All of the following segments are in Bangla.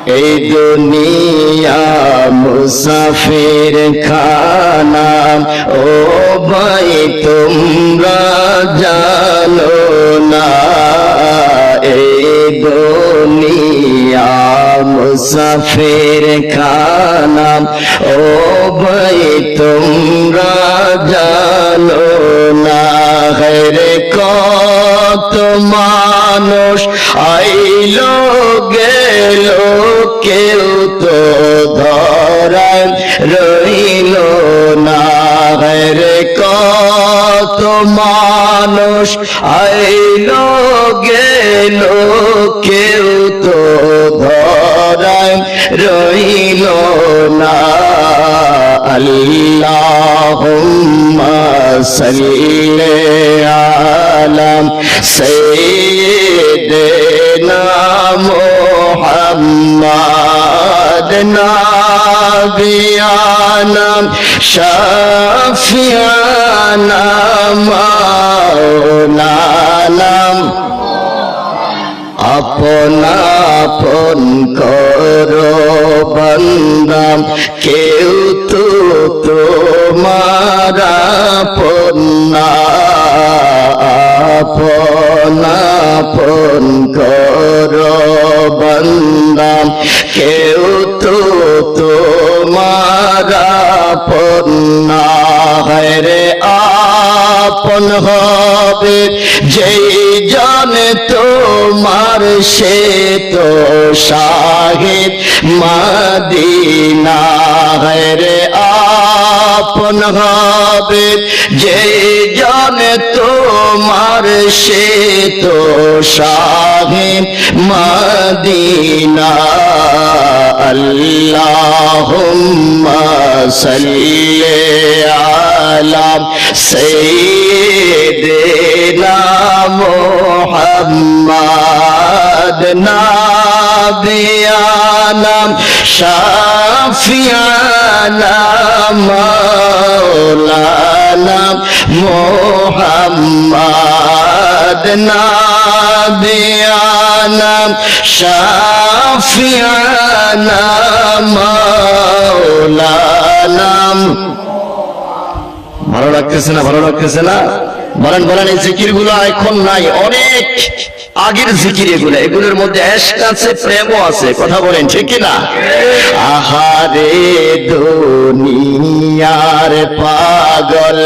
এই দুনিয়া মুসাফির খানা ও ভাই তোমরা জানো না এই দুনিয়া মুসাফির খানা ও ভাই তোমরা জানো না রে কত মানুষ আইলো গেল কেউ তো ধরায় রইল না রে কত মানুষ আইলো গেল কেউ তো ধরায় রইল না আল্লাহুম্মা সাল্লি আলা সাইয়্যিদিনা মুহাম্মাদ নাবিয়ানা শাফিয়ানা মাওলানা আপনা আপন করো বান্দা কেউ তো তোমার আপন না আপনা আপন করো বান্দা কেউ তো তোমার আপন না রে আপন হবে যেই জন তোমার সে তো শাহিদ মদিনা রে আপন হবে যেই জন তোমার সে তো শাহিদ মদিনা আল্লাহুম্মা সাল্লি আলা সাইয়্যিদিনা মুহাম্মাদ নাবিয়ানা শাফিয়ানা মাওলানা মুহাম্মাদ নাবিয়ানা শাফিয়ানা মাওলানা ভালো লাগতেছে না ভালো লাগতেছে না বলেন বলেন এই জিকির গুলো এখন নাই অনেক আগের জিকির এগুলো এগুলোর মধ্যে ইশক আছে প্রেমও আছে কথা বলেন ঠিক কি না আহারে দুনিয়ার পাগল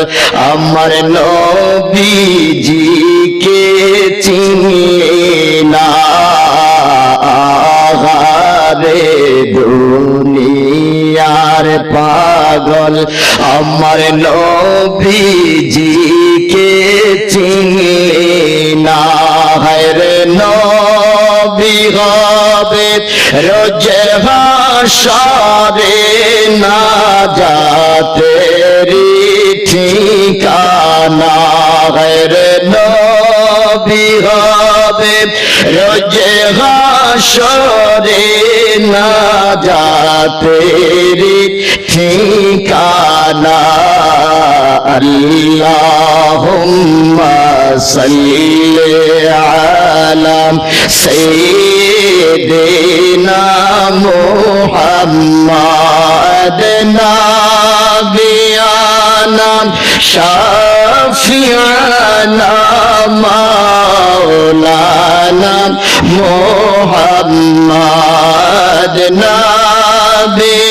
আমার নবীজিকে চিনি না আহারে দুনিয়ার পাগল আমার নবীজিকে চিনি না রে নবী হবে রোজে হাশরে না জাতেরি ঠিকানা রে নবী হবে রোজে হাশরে না জাতেরি ঠিকানা আল্লাহুম্মা সাল্লি আলা সাইয়্যিদিনা মুহাম্মাদ নাবিয়ানা শাফিয়ানা মাওলানা মুহাম্মাদ নাবিয়ানা